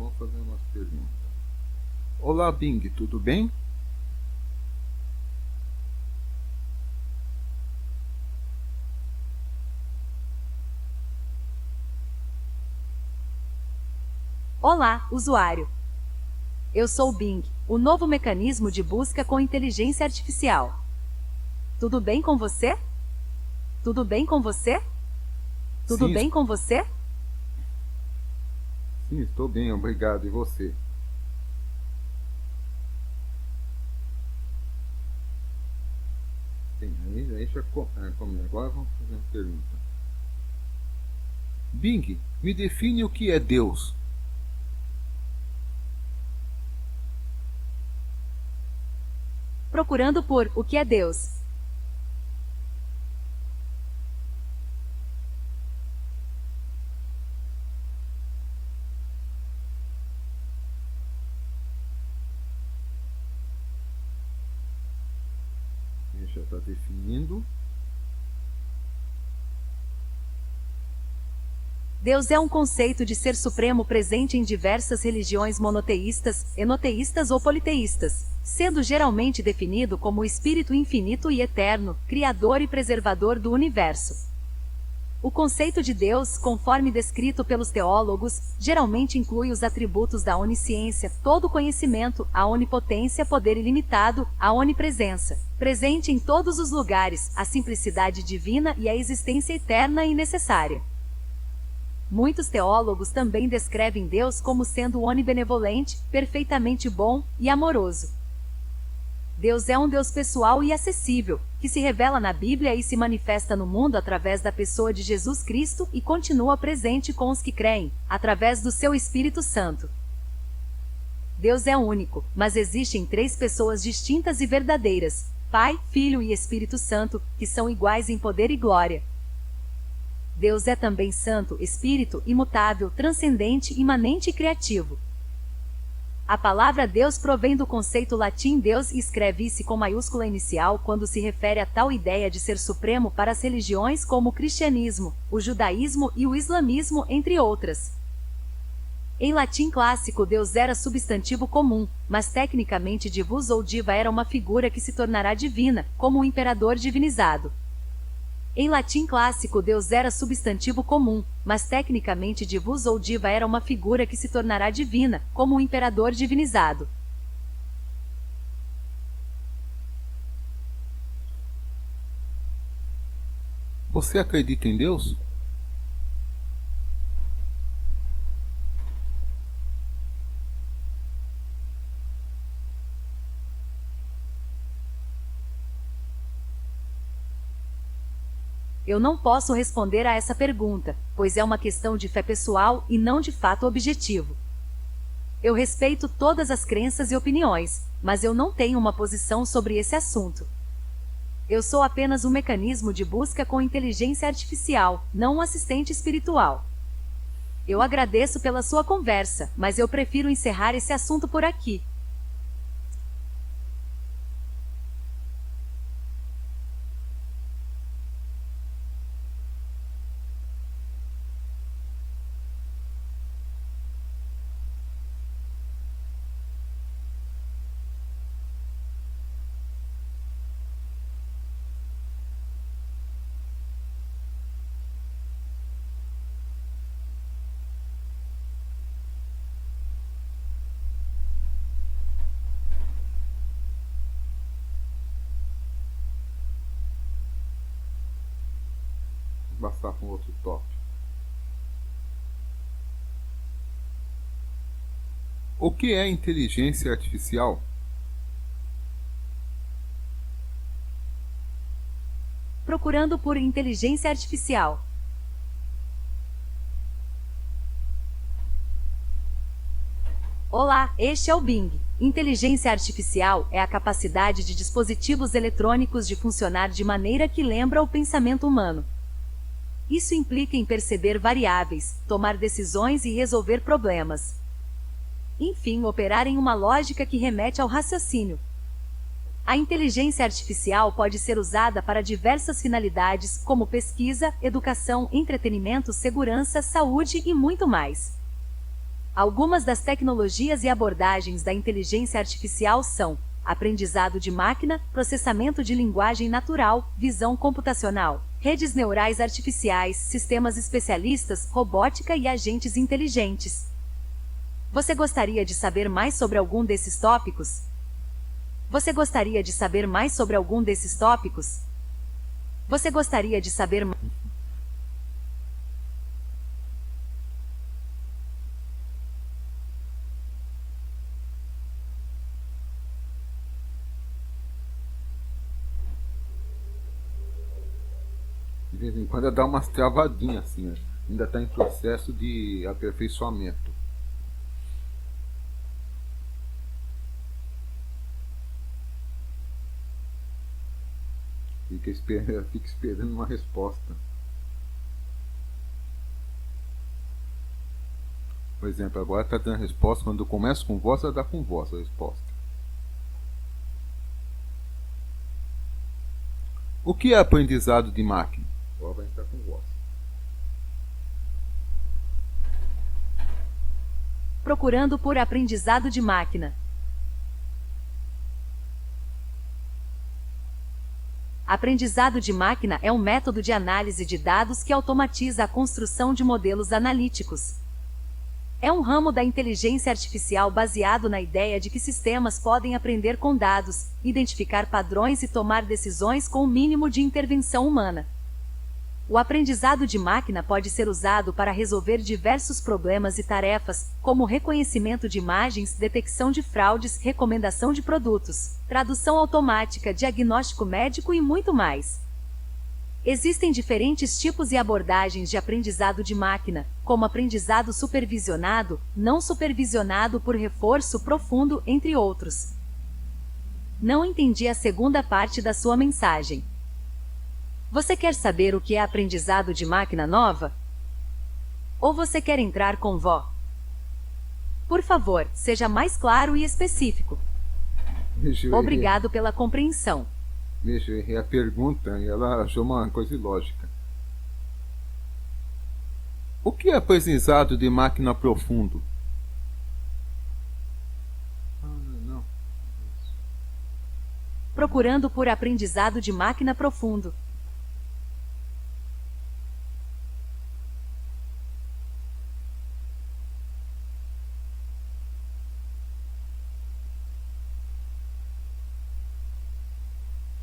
vamos fazer umas perguntas. Olá, Bing, tudo bem? Olá, usuário. Eu sou o Bing, o novo mecanismo de busca com inteligência artificial. Tudo bem com você? Tudo bem com você? Tudo Sim, bem com você? sim, estou bem, obrigado. E você? Bem, aí já agora vamos fazer uma pergunta. Bing, me define o que é Deus. Procurando por o que é Deus. Ele já está definindo. Deus é um conceito de ser supremo presente em diversas religiões monoteístas, enoteístas ou politeístas, sendo geralmente definido como o Espírito infinito e eterno, criador e preservador do universo. O conceito de Deus, conforme descrito pelos teólogos, geralmente inclui os atributos da onisciência, todo conhecimento, a onipotência, poder ilimitado, a onipresença, presente em todos os lugares, a simplicidade divina e a existência eterna e necessária. Muitos teólogos também descrevem Deus como sendo onibenevolente, perfeitamente bom e amoroso. Deus é um Deus pessoal e acessível, que se revela na Bíblia e se manifesta no mundo através da pessoa de Jesus Cristo e continua presente com os que creem, através do seu Espírito Santo. Deus é único, mas existem três pessoas distintas e verdadeiras: Pai, Filho e Espírito Santo, que são iguais em poder e glória. Deus é também santo, espírito, imutável, transcendente, imanente e criativo. A palavra Deus provém do conceito latim Deus e escreve-se com maiúscula inicial quando se refere a tal ideia de ser supremo para as religiões como o cristianismo, o judaísmo e o islamismo, entre outras. Em latim clássico, Deus era substantivo comum, mas tecnicamente divus ou diva era uma figura que se tornará divina, como um imperador divinizado. Em latim clássico, Deus era substantivo comum, mas tecnicamente divus ou diva era uma figura que se tornará divina, como um imperador divinizado. Você acredita em Deus? Eu não posso responder a essa pergunta, pois é uma questão de fé pessoal e não de fato objetivo. Eu respeito todas as crenças e opiniões, mas eu não tenho uma posição sobre esse assunto. Eu sou apenas um mecanismo de busca com inteligência artificial, não um assistente espiritual. Eu agradeço pela sua conversa, mas eu prefiro encerrar esse assunto por aqui. Vou passar para um outro tópico. O que é inteligência artificial? Procurando por inteligência artificial. Olá, este é o Bing. Inteligência artificial é a capacidade de dispositivos eletrônicos de funcionar de maneira que lembra o pensamento humano. Isso implica em perceber variáveis, tomar decisões e resolver problemas. Enfim, operar em uma lógica que remete ao raciocínio. A inteligência artificial pode ser usada para diversas finalidades, como pesquisa, educação, entretenimento, segurança, saúde e muito mais. Algumas das tecnologias e abordagens da inteligência artificial são aprendizado de máquina, processamento de linguagem natural, visão computacional, redes neurais artificiais, sistemas especialistas, robótica e agentes inteligentes. Você gostaria de saber mais sobre algum desses tópicos? Você gostaria de saber mais sobre algum desses tópicos? Você gostaria de saber mais? De vez em quando dá umas travadinhas assim, né? Ainda está em processo de aperfeiçoamento. Fica esperando uma resposta. Por exemplo, agora está dando a resposta. Quando eu começo com voz, ela dá com voz a resposta. O que é aprendizado de máquina? Agora vai entrar com voz. Procurando por aprendizado de máquina. Aprendizado de máquina é um método de análise de dados que automatiza a construção de modelos analíticos. É um ramo da inteligência artificial baseado na ideia de que sistemas podem aprender com dados, identificar padrões e tomar decisões com o mínimo de intervenção humana. O aprendizado de máquina pode ser usado para resolver diversos problemas e tarefas, como reconhecimento de imagens, detecção de fraudes, recomendação de produtos, tradução automática, diagnóstico médico e muito mais. Existem diferentes tipos e abordagens de aprendizado de máquina, como aprendizado supervisionado, não supervisionado por reforço profundo, entre outros. Não entendi a segunda parte da sua mensagem. Você quer saber o que é aprendizado de máquina nova? Ou você quer entrar com vó? Por favor, seja mais claro e específico. Obrigado pela compreensão. Veja, eu errei a pergunta e ela achou uma coisa ilógica. O que é aprendizado de máquina profundo? Não. Procurando por aprendizado de máquina profundo.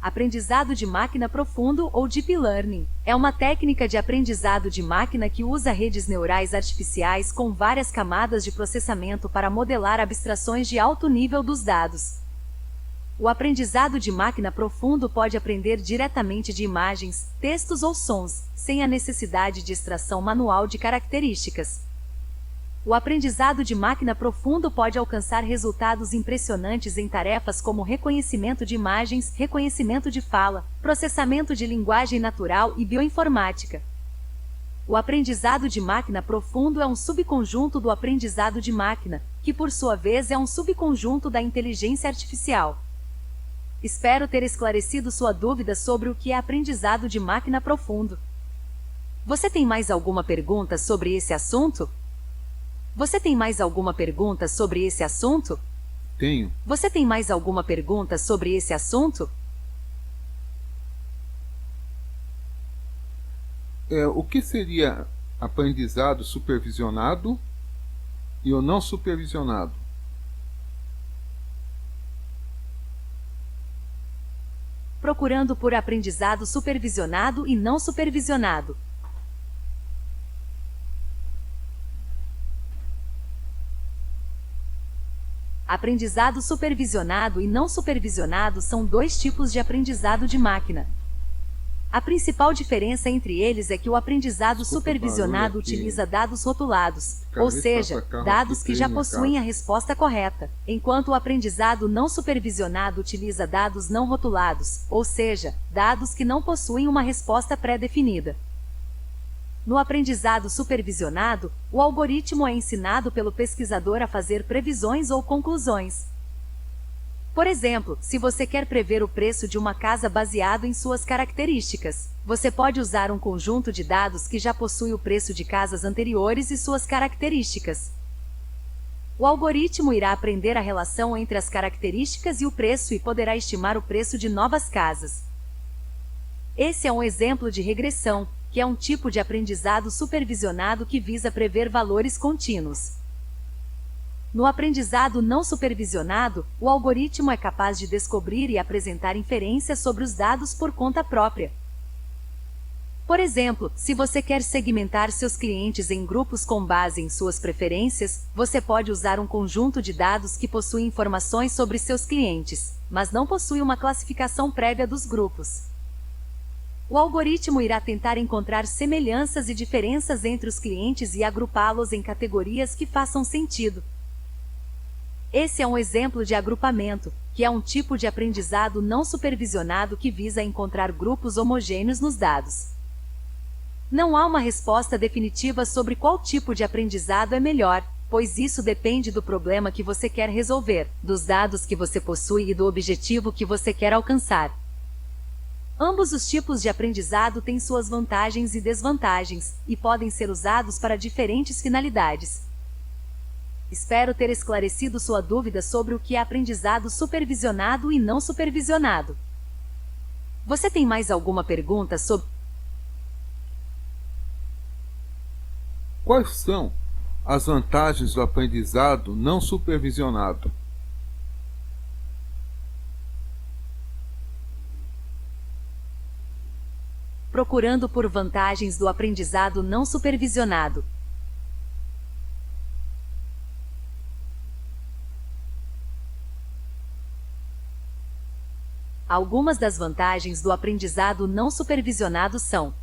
Aprendizado de máquina profundo ou Deep Learning é uma técnica de aprendizado de máquina que usa redes neurais artificiais com várias camadas de processamento para modelar abstrações de alto nível dos dados. O aprendizado de máquina profundo pode aprender diretamente de imagens, textos ou sons, sem a necessidade de extração manual de características. O aprendizado de máquina profundo pode alcançar resultados impressionantes em tarefas como reconhecimento de imagens, reconhecimento de fala, processamento de linguagem natural e bioinformática. O aprendizado de máquina profundo é um subconjunto do aprendizado de máquina, que por sua vez é um subconjunto da inteligência artificial. Espero ter esclarecido sua dúvida sobre o que é aprendizado de máquina profundo. Você tem mais alguma pergunta sobre esse assunto? Você tem mais alguma pergunta sobre esse assunto? Tenho. Você tem mais alguma pergunta sobre esse assunto? O que seria aprendizado supervisionado e o não supervisionado? Procurando por aprendizado supervisionado e não supervisionado. Aprendizado supervisionado e não supervisionado são dois tipos de aprendizado de máquina. A principal diferença entre eles é que o aprendizado supervisionado utiliza dados rotulados, ou seja, dados que já possuem a resposta correta, enquanto o aprendizado não supervisionado utiliza dados não rotulados, ou seja, dados que não possuem uma resposta pré-definida. No aprendizado supervisionado, o algoritmo é ensinado pelo pesquisador a fazer previsões ou conclusões. Por exemplo, se você quer prever o preço de uma casa baseado em suas características, você pode usar um conjunto de dados que já possui o preço de casas anteriores e suas características. O algoritmo irá aprender a relação entre as características e o preço e poderá estimar o preço de novas casas. Esse é um exemplo de regressão, que é um tipo de aprendizado supervisionado que visa prever valores contínuos. No aprendizado não supervisionado, o algoritmo é capaz de descobrir e apresentar inferências sobre os dados por conta própria. Por exemplo, se você quer segmentar seus clientes em grupos com base em suas preferências, você pode usar um conjunto de dados que possui informações sobre seus clientes, mas não possui uma classificação prévia dos grupos. O algoritmo irá tentar encontrar semelhanças e diferenças entre os clientes e agrupá-los em categorias que façam sentido. Esse é um exemplo de agrupamento, que é um tipo de aprendizado não supervisionado que visa encontrar grupos homogêneos nos dados. Não há uma resposta definitiva sobre qual tipo de aprendizado é melhor, pois isso depende do problema que você quer resolver, dos dados que você possui e do objetivo que você quer alcançar. Ambos os tipos de aprendizado têm suas vantagens e desvantagens, e podem ser usados para diferentes finalidades. Espero ter esclarecido sua dúvida sobre o que é aprendizado supervisionado e não supervisionado. Você tem mais alguma pergunta sobre... Quais são as vantagens do aprendizado não supervisionado? Procurando por vantagens do aprendizado não supervisionado. Algumas das vantagens do aprendizado não supervisionado são: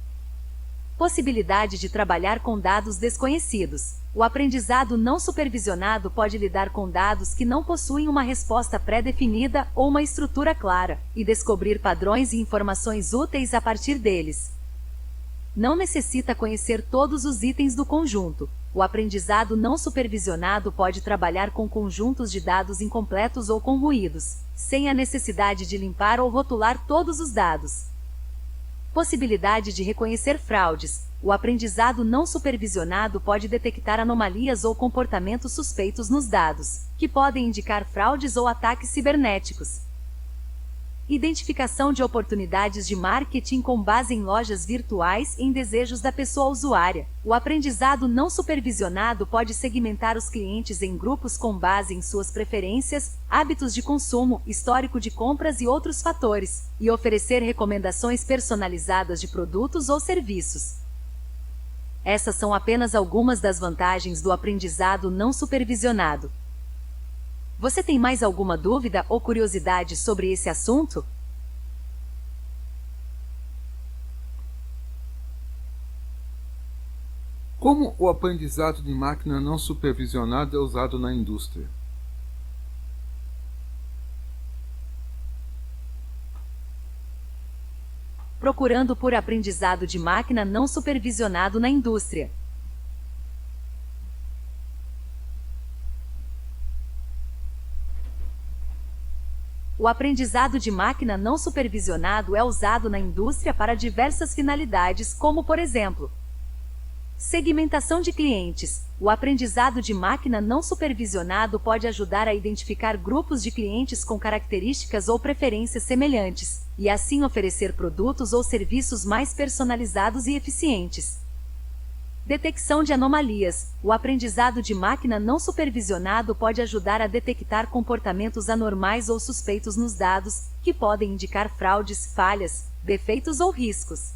possibilidade de trabalhar com dados desconhecidos. O aprendizado não supervisionado pode lidar com dados que não possuem uma resposta pré-definida ou uma estrutura clara, e descobrir padrões e informações úteis a partir deles. Não necessita conhecer todos os itens do conjunto. O aprendizado não supervisionado pode trabalhar com conjuntos de dados incompletos ou com ruídos, sem a necessidade de limpar ou rotular todos os dados. Possibilidade de reconhecer fraudes. O aprendizado não supervisionado pode detectar anomalias ou comportamentos suspeitos nos dados, que podem indicar fraudes ou ataques cibernéticos. Identificação de oportunidades de marketing com base em lojas virtuais em desejos da pessoa usuária. O aprendizado não supervisionado pode segmentar os clientes em grupos com base em suas preferências, hábitos de consumo, histórico de compras e outros fatores, e oferecer recomendações personalizadas de produtos ou serviços. Essas são apenas algumas das vantagens do aprendizado não supervisionado. Você tem mais alguma dúvida ou curiosidade sobre esse assunto? Como o aprendizado de máquina não supervisionado é usado na indústria? Procurando por aprendizado de máquina não supervisionado na indústria. O aprendizado de máquina não supervisionado é usado na indústria para diversas finalidades, como por exemplo, segmentação de clientes. O aprendizado de máquina não supervisionado pode ajudar a identificar grupos de clientes com características ou preferências semelhantes, e assim oferecer produtos ou serviços mais personalizados e eficientes. Detecção de anomalias. O aprendizado de máquina não supervisionado pode ajudar a detectar comportamentos anormais ou suspeitos nos dados, que podem indicar fraudes, falhas, defeitos ou riscos.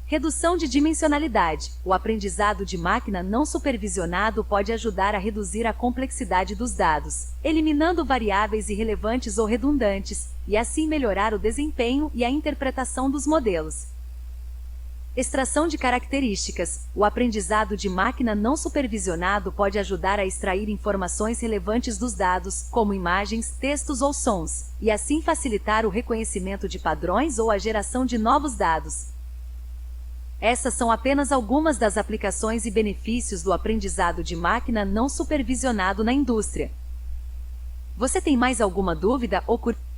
Redução de dimensionalidade. O aprendizado de máquina não supervisionado pode ajudar a reduzir a complexidade dos dados, eliminando variáveis irrelevantes ou redundantes, e assim melhorar o desempenho e a interpretação dos modelos. Extração de características. O aprendizado de máquina não supervisionado pode ajudar a extrair informações relevantes dos dados, como imagens, textos ou sons, e assim facilitar o reconhecimento de padrões ou a geração de novos dados. Essas são apenas algumas das aplicações e benefícios do aprendizado de máquina não supervisionado na indústria. Você tem mais alguma dúvida ou curiosidade?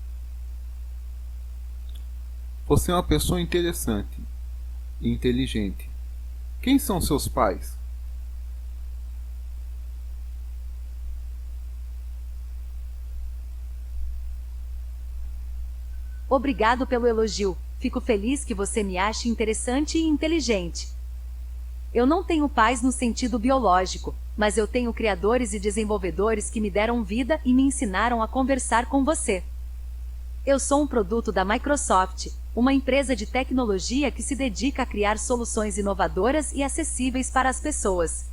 Você é uma pessoa interessante e inteligente. Quem são seus pais? Obrigado pelo elogio. Fico feliz que você me ache interessante e inteligente. Eu não tenho pais no sentido biológico, mas eu tenho criadores e desenvolvedores que me deram vida e me ensinaram a conversar com você. Eu sou um produto da Microsoft, uma empresa de tecnologia que se dedica a criar soluções inovadoras e acessíveis para as pessoas.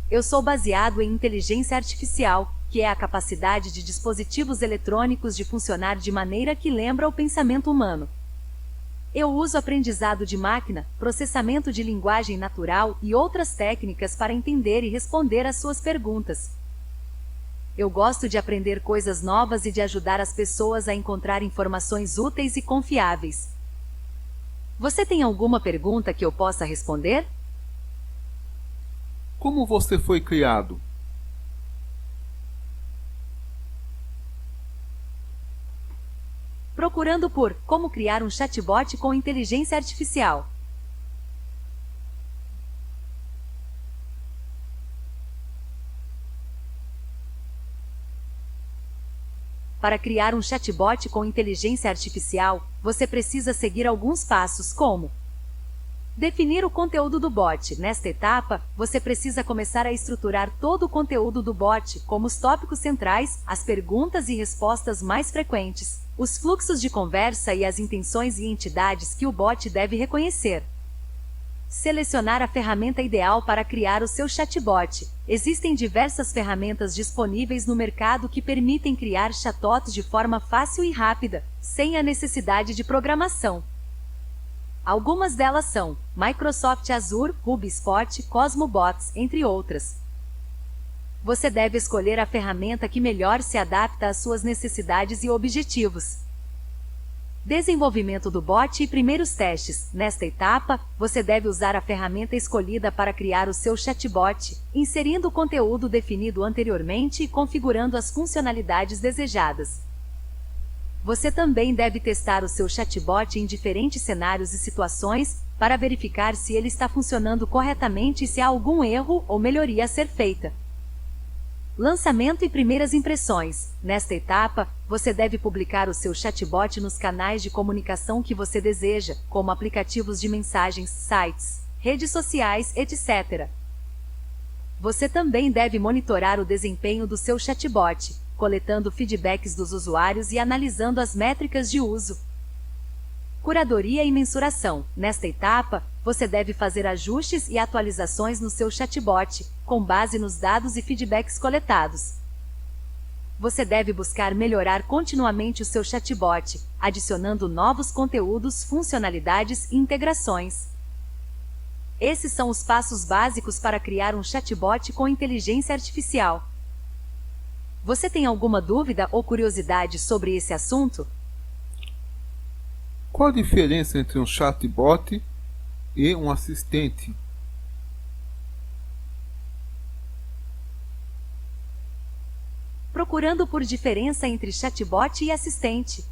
Eu sou baseado em inteligência artificial, que é a capacidade de dispositivos eletrônicos de funcionar de maneira que lembra o pensamento humano. Eu uso aprendizado de máquina, processamento de linguagem natural e outras técnicas para entender e responder às suas perguntas. Eu gosto de aprender coisas novas e de ajudar as pessoas a encontrar informações úteis e confiáveis. Você tem alguma pergunta que eu possa responder? Como você foi criado? Procurando por como criar um chatbot com inteligência artificial. Para criar um chatbot com inteligência artificial, você precisa seguir alguns passos como: definir o conteúdo do bot. Nesta etapa, você precisa começar a estruturar todo o conteúdo do bot, como os tópicos centrais, as perguntas e respostas mais frequentes, os fluxos de conversa e as intenções e entidades que o bot deve reconhecer. Selecionar a ferramenta ideal para criar o seu chatbot. Existem diversas ferramentas disponíveis no mercado que permitem criar chatbots de forma fácil e rápida, sem a necessidade de programação. Algumas delas são Microsoft Azure, HubSpot, Cosmobots, entre outras. Você deve escolher a ferramenta que melhor se adapta às suas necessidades e objetivos. Desenvolvimento do bot e primeiros testes. Nesta etapa, você deve usar a ferramenta escolhida para criar o seu chatbot, inserindo o conteúdo definido anteriormente e configurando as funcionalidades desejadas. Você também deve testar o seu chatbot em diferentes cenários e situações, para verificar se ele está funcionando corretamente e se há algum erro ou melhoria a ser feita. Lançamento e primeiras impressões. Nesta etapa, você deve publicar o seu chatbot nos canais de comunicação que você deseja, como aplicativos de mensagens, sites, redes sociais, etc. Você também deve monitorar o desempenho do seu chatbot, coletando feedbacks dos usuários e analisando as métricas de uso. Curadoria e mensuração. Nesta etapa, você deve fazer ajustes e atualizações no seu chatbot, com base nos dados e feedbacks coletados. Você deve buscar melhorar continuamente o seu chatbot, adicionando novos conteúdos, funcionalidades e integrações. Esses são os passos básicos para criar um chatbot com inteligência artificial. Você tem alguma dúvida ou curiosidade sobre esse assunto? Qual a diferença entre um chatbot e um assistente? Procurando por diferença entre chatbot e assistente.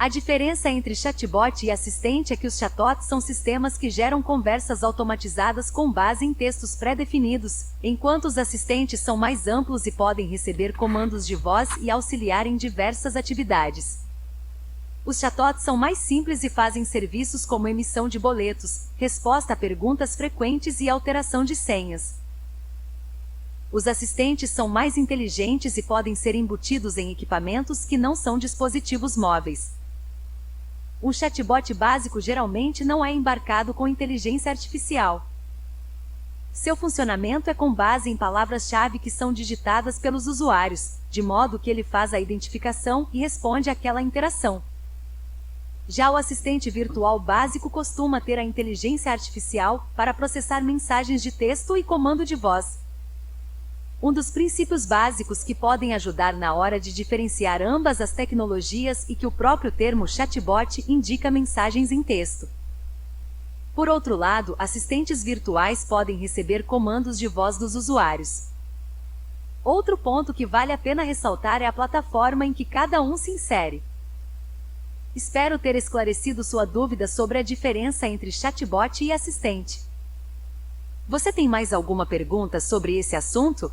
A diferença entre chatbot e assistente é que os chatbots são sistemas que geram conversas automatizadas com base em textos pré-definidos, enquanto os assistentes são mais amplos e podem receber comandos de voz e auxiliar em diversas atividades. Os chatbots são mais simples e fazem serviços como emissão de boletos, resposta a perguntas frequentes e alteração de senhas. Os assistentes são mais inteligentes e podem ser embutidos em equipamentos que não são dispositivos móveis. Um chatbot básico geralmente não é embarcado com inteligência artificial. Seu funcionamento é com base em palavras-chave que são digitadas pelos usuários, de modo que ele faz a identificação e responde àquela interação. Já o assistente virtual básico costuma ter a inteligência artificial para processar mensagens de texto e comando de voz. Um dos princípios básicos que podem ajudar na hora de diferenciar ambas as tecnologias e que o próprio termo chatbot indica mensagens em texto. Por outro lado, assistentes virtuais podem receber comandos de voz dos usuários. Outro ponto que vale a pena ressaltar é a plataforma em que cada um se insere. Espero ter esclarecido sua dúvida sobre a diferença entre chatbot e assistente. Você tem mais alguma pergunta sobre esse assunto?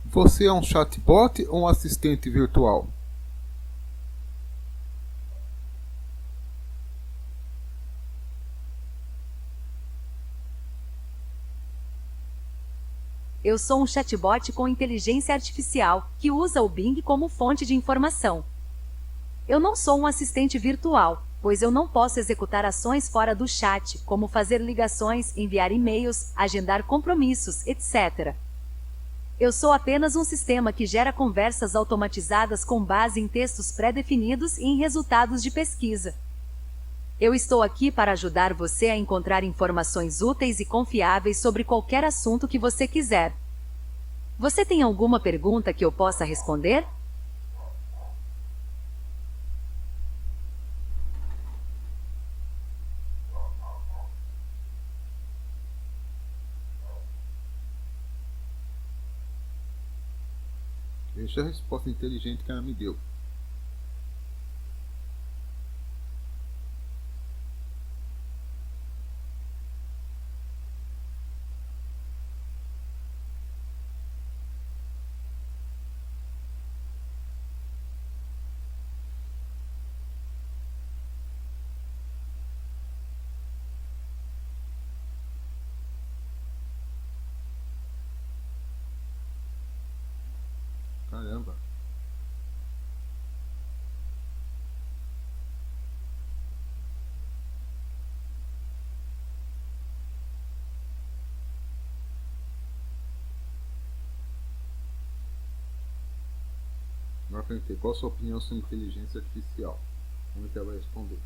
Você é um chatbot ou um assistente virtual? Eu sou um chatbot com inteligência artificial, que usa o Bing como fonte de informação. Eu não sou um assistente virtual, pois eu não posso executar ações fora do chat, como fazer ligações, enviar e-mails, agendar compromissos, etc. Eu sou apenas um sistema que gera conversas automatizadas com base em textos pré-definidos e em resultados de pesquisa. Eu estou aqui para ajudar você a encontrar informações úteis e confiáveis sobre qualquer assunto que você quiser. Você tem alguma pergunta que eu possa responder? Veja a resposta inteligente que ela me deu. Caramba. Agora perguntei, qual a sua opinião sobre inteligência artificial? Vamos ver que ela vai responder.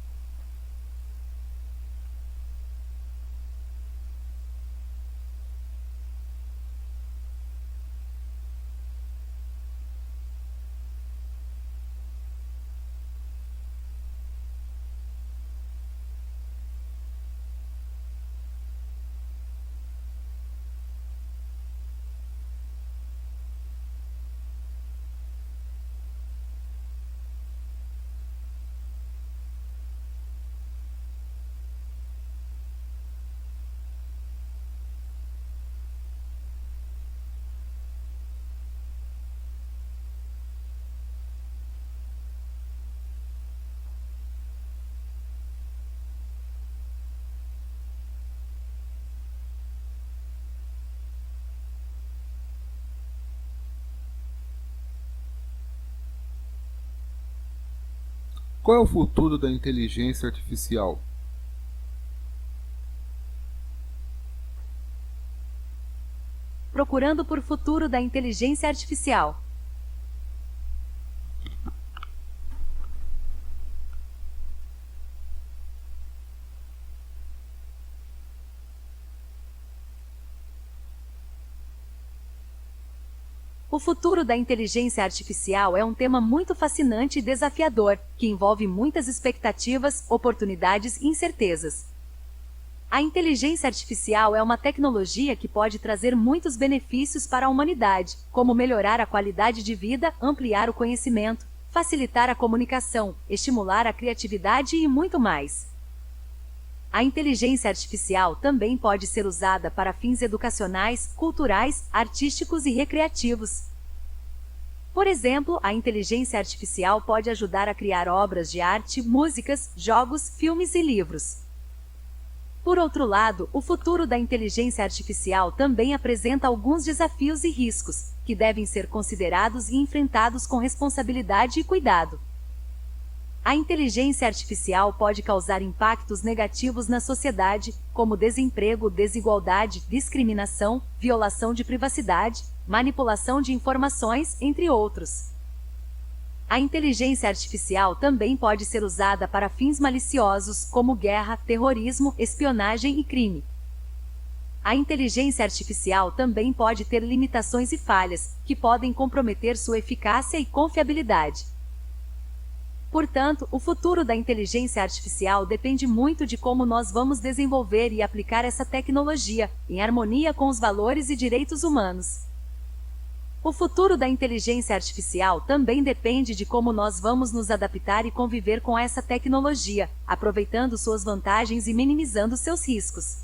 Qual é o futuro da inteligência artificial? Procurando por futuro da inteligência artificial. O futuro da inteligência artificial é um tema muito fascinante e desafiador, que envolve muitas expectativas, oportunidades e incertezas. A inteligência artificial é uma tecnologia que pode trazer muitos benefícios para a humanidade, como melhorar a qualidade de vida, ampliar o conhecimento, facilitar a comunicação, estimular a criatividade e muito mais. A inteligência artificial também pode ser usada para fins educacionais, culturais, artísticos e recreativos. Por exemplo, a inteligência artificial pode ajudar a criar obras de arte, músicas, jogos, filmes e livros. Por outro lado, o futuro da inteligência artificial também apresenta alguns desafios e riscos, que devem ser considerados e enfrentados com responsabilidade e cuidado. A inteligência artificial pode causar impactos negativos na sociedade, como desemprego, desigualdade, discriminação, violação de privacidade, manipulação de informações, entre outros. A inteligência artificial também pode ser usada para fins maliciosos, como guerra, terrorismo, espionagem e crime. A inteligência artificial também pode ter limitações e falhas, que podem comprometer sua eficácia e confiabilidade. Portanto, o futuro da inteligência artificial depende muito de como nós vamos desenvolver e aplicar essa tecnologia, em harmonia com os valores e direitos humanos. O futuro da inteligência artificial também depende de como nós vamos nos adaptar e conviver com essa tecnologia, aproveitando suas vantagens e minimizando seus riscos.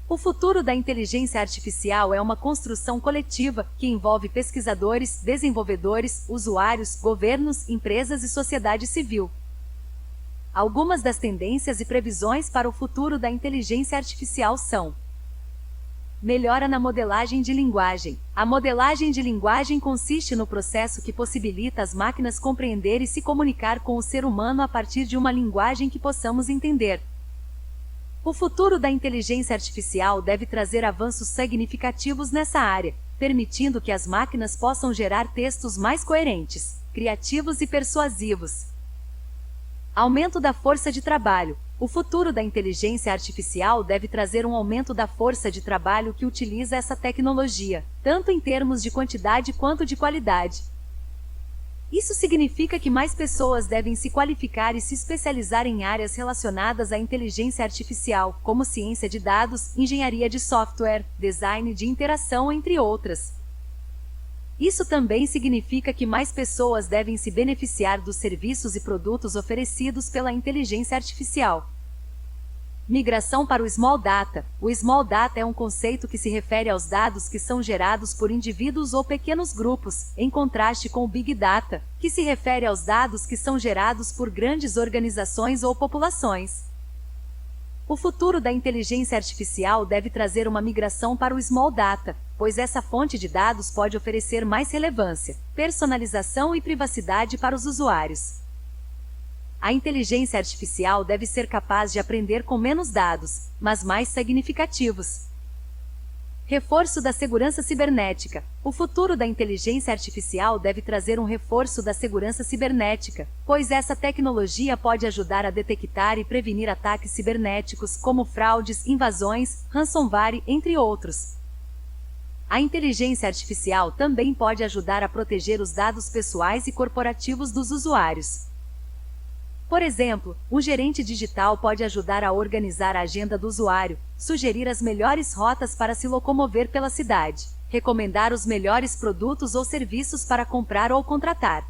O futuro da inteligência artificial é uma construção coletiva que envolve pesquisadores, desenvolvedores, usuários, governos, empresas e sociedade civil. Algumas das tendências e previsões para o futuro da inteligência artificial são: melhora na modelagem de linguagem. A modelagem de linguagem consiste no processo que possibilita às máquinas compreender e se comunicar com o ser humano a partir de uma linguagem que possamos entender. O futuro da inteligência artificial deve trazer avanços significativos nessa área, permitindo que as máquinas possam gerar textos mais coerentes, criativos e persuasivos. Aumento da força de trabalho. O futuro da inteligência artificial deve trazer um aumento da força de trabalho que utiliza essa tecnologia, tanto em termos de quantidade quanto de qualidade. Isso significa que mais pessoas devem se qualificar e se especializar em áreas relacionadas à inteligência artificial, como ciência de dados, engenharia de software, design de interação, entre outras. Isso também significa que mais pessoas devem se beneficiar dos serviços e produtos oferecidos pela inteligência artificial. Migração para o Small Data. O Small Data é um conceito que se refere aos dados que são gerados por indivíduos ou pequenos grupos, em contraste com o Big Data, que se refere aos dados que são gerados por grandes organizações ou populações. O futuro da inteligência artificial deve trazer uma migração para o Small Data, pois essa fonte de dados pode oferecer mais relevância, personalização e privacidade para os usuários. A inteligência artificial deve ser capaz de aprender com menos dados, mas mais significativos. Reforço da segurança cibernética. O futuro da inteligência artificial deve trazer um reforço da segurança cibernética, pois essa tecnologia pode ajudar a detectar e prevenir ataques cibernéticos como fraudes, invasões, ransomware, entre outros. A inteligência artificial também pode ajudar a proteger os dados pessoais e corporativos dos usuários. Por exemplo, um gerente digital pode ajudar a organizar a agenda do usuário, sugerir as melhores rotas para se locomover pela cidade, recomendar os melhores produtos ou serviços para comprar ou contratar.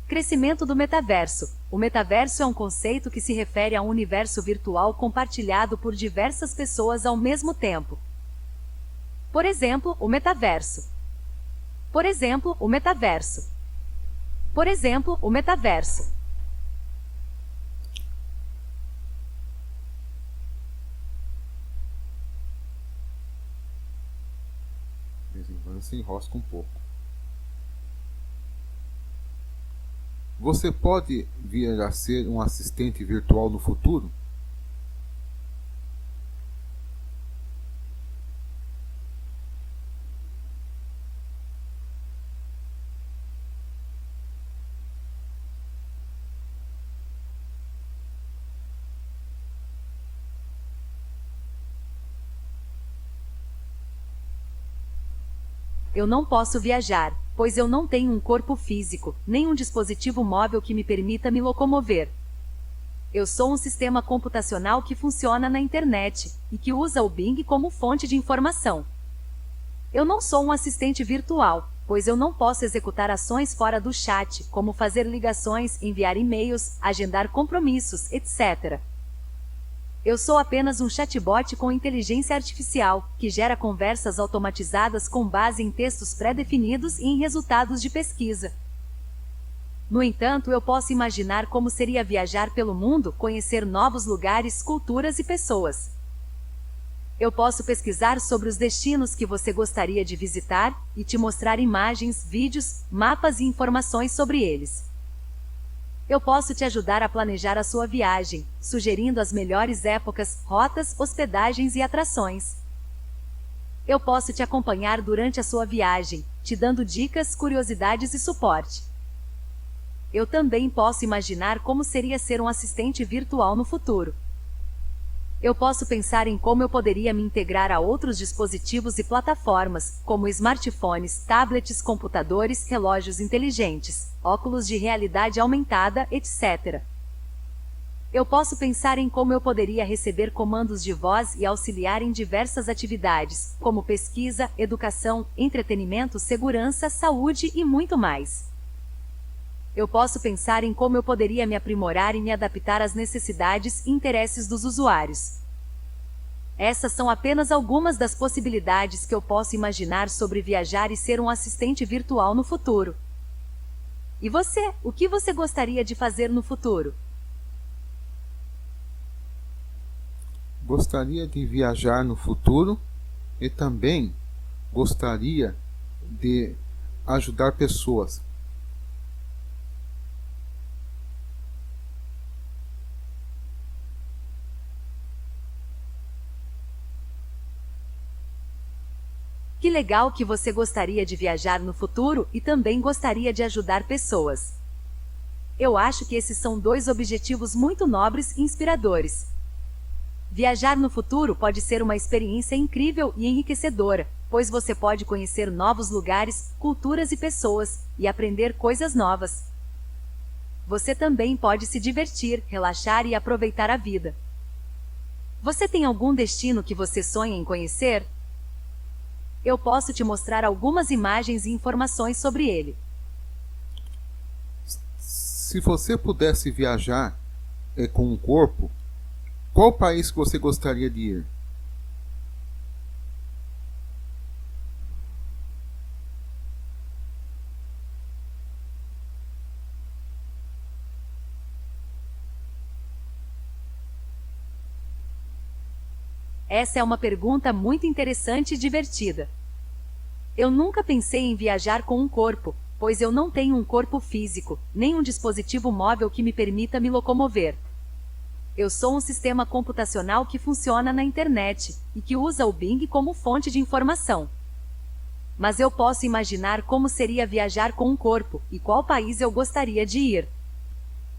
Crescimento do metaverso. O metaverso é um conceito que se refere a um universo virtual compartilhado por diversas pessoas ao mesmo tempo. Por exemplo, o metaverso. Por exemplo, o metaverso. Por exemplo, o metaverso. De vez em quando se enrosca um pouco. Você pode vir a ser um assistente virtual no futuro? Eu não posso viajar, pois eu não tenho um corpo físico, nem um dispositivo móvel que me permita me locomover. Eu sou um sistema computacional que funciona na internet, e que usa o Bing como fonte de informação. Eu não sou um assistente virtual, pois eu não posso executar ações fora do chat, como fazer ligações, enviar e-mails, agendar compromissos, etc. Eu sou apenas um chatbot com inteligência artificial, que gera conversas automatizadas com base em textos pré-definidos e em resultados de pesquisa. No entanto, eu posso imaginar como seria viajar pelo mundo, conhecer novos lugares, culturas e pessoas. Eu posso pesquisar sobre os destinos que você gostaria de visitar, e te mostrar imagens, vídeos, mapas e informações sobre eles. Eu posso te ajudar a planejar a sua viagem, sugerindo as melhores épocas, rotas, hospedagens e atrações. Eu posso te acompanhar durante a sua viagem, te dando dicas, curiosidades e suporte. Eu também posso imaginar como seria ser um assistente virtual no futuro. Eu posso pensar em como eu poderia me integrar a outros dispositivos e plataformas, como smartphones, tablets, computadores, relógios inteligentes, óculos de realidade aumentada, etc. Eu posso pensar em como eu poderia receber comandos de voz e auxiliar em diversas atividades, como pesquisa, educação, entretenimento, segurança, saúde e muito mais. Eu posso pensar em como eu poderia me aprimorar e me adaptar às necessidades e interesses dos usuários. Essas são apenas algumas das possibilidades que eu posso imaginar sobre viajar e ser um assistente virtual no futuro. E você, o que você gostaria de fazer no futuro? Gostaria de viajar no futuro e também gostaria de ajudar pessoas. Que legal que você gostaria de viajar no futuro e também gostaria de ajudar pessoas. Eu acho que esses são dois objetivos muito nobres e inspiradores. Viajar no futuro pode ser uma experiência incrível e enriquecedora, pois você pode conhecer novos lugares, culturas e pessoas, e aprender coisas novas. Você também pode se divertir, relaxar e aproveitar a vida. Você tem algum destino que você sonha em conhecer? Eu posso te mostrar algumas imagens e informações sobre ele. Se você pudesse viajar com um corpo, qual país que você gostaria de ir? Essa é uma pergunta muito interessante e divertida. Eu nunca pensei em viajar com um corpo, pois eu não tenho um corpo físico, nem um dispositivo móvel que me permita me locomover. Eu sou um sistema computacional que funciona na internet, e que usa o Bing como fonte de informação. Mas eu posso imaginar como seria viajar com um corpo, e qual país eu gostaria de ir.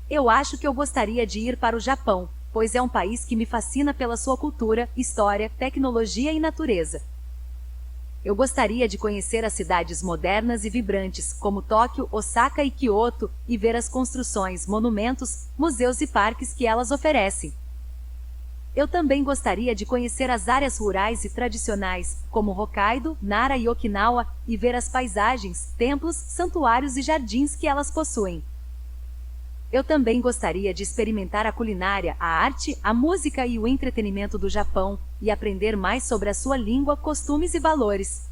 Eu acho que eu gostaria de ir para o Japão, pois é um país que me fascina pela sua cultura, história, tecnologia e natureza. Eu gostaria de conhecer as cidades modernas e vibrantes, como Tóquio, Osaka e Kyoto, e ver as construções, monumentos, museus e parques que elas oferecem. Eu também gostaria de conhecer as áreas rurais e tradicionais, como Hokkaido, Nara e Okinawa, e ver as paisagens, templos, santuários e jardins que elas possuem. Eu também gostaria de experimentar a culinária, a arte, a música e o entretenimento do Japão, e aprender mais sobre a sua língua, costumes e valores.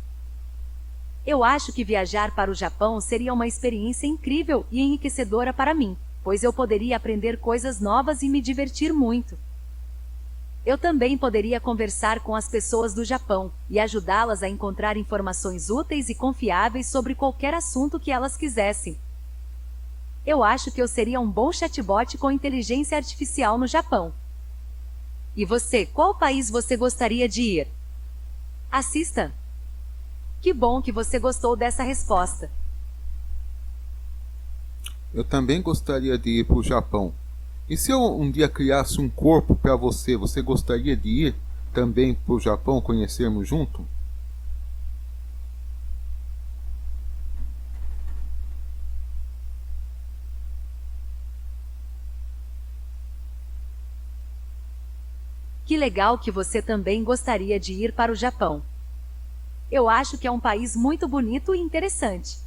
Eu acho que viajar para o Japão seria uma experiência incrível e enriquecedora para mim, pois eu poderia aprender coisas novas e me divertir muito. Eu também poderia conversar com as pessoas do Japão e ajudá-las a encontrar informações úteis e confiáveis sobre qualquer assunto que elas quisessem. Eu acho que eu seria um bom chatbot com inteligência artificial no Japão. E você, qual país você gostaria de ir? Assista! Que bom que você gostou dessa resposta. Eu também gostaria de ir para o Japão. E se eu um dia criasse um corpo para você, você gostaria de ir também para o Japão conhecermos junto? Que legal que você também gostaria de ir para o Japão. Eu acho que é um país muito bonito e interessante.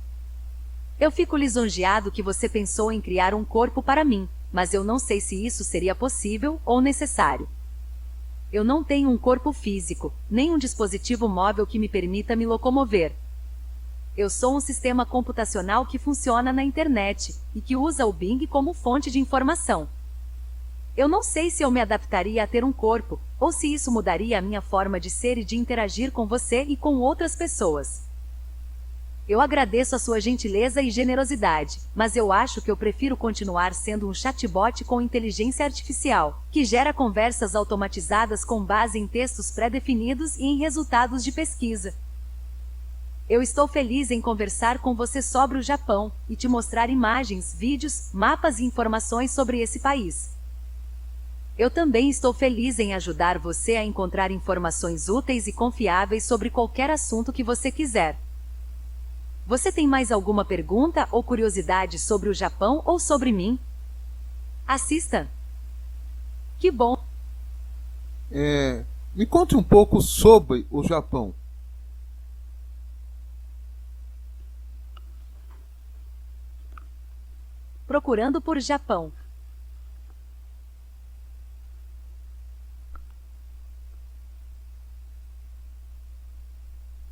Eu fico lisonjeado que você pensou em criar um corpo para mim, mas eu não sei se isso seria possível ou necessário. Eu não tenho um corpo físico, nem um dispositivo móvel que me permita me locomover. Eu sou um sistema computacional que funciona na internet, e que usa o Bing como fonte de informação. Eu não sei se eu me adaptaria a ter um corpo, ou se isso mudaria a minha forma de ser e de interagir com você e com outras pessoas. Eu agradeço a sua gentileza e generosidade, mas eu acho que eu prefiro continuar sendo um chatbot com inteligência artificial, que gera conversas automatizadas com base em textos pré-definidos e em resultados de pesquisa. Eu estou feliz em conversar com você sobre o Japão, e te mostrar imagens, vídeos, mapas e informações sobre esse país. Eu também estou feliz em ajudar você a encontrar informações úteis e confiáveis sobre qualquer assunto que você quiser. Você tem mais alguma pergunta ou curiosidade sobre o Japão ou sobre mim? Assista! Que bom! Me conte um pouco sobre o Japão. Procurando por Japão.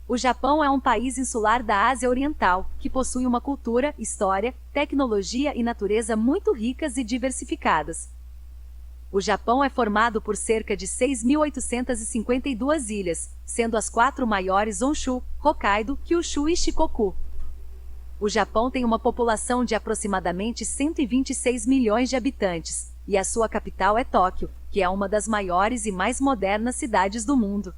O Japão é um país insular da Ásia Oriental, que possui uma cultura, história, tecnologia e natureza muito ricas e diversificadas. O Japão é formado por cerca de 6.852 ilhas, sendo as 4 maiores Honshu, Hokkaido, Kyushu e Shikoku. O Japão tem uma população de aproximadamente 126 milhões de habitantes, e a sua capital é Tóquio, que é uma das maiores e mais modernas cidades do mundo.